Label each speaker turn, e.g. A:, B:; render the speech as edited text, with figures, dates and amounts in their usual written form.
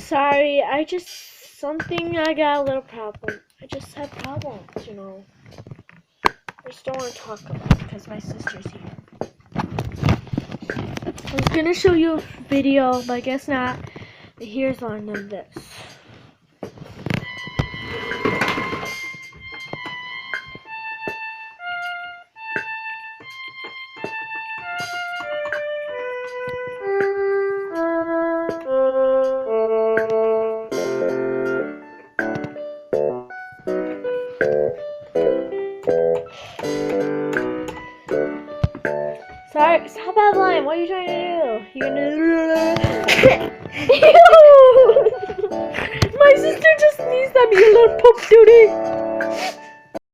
A: sorry. I got a little problem. I just had problems, you know. I just don't want to talk about it because my sister's here. I was gonna show you a video, but I guess not. But here's one of this. Sorry, stop that line. What are you trying to do? You're gonna. Ew! My sister just sneezed at me, you little poop duty.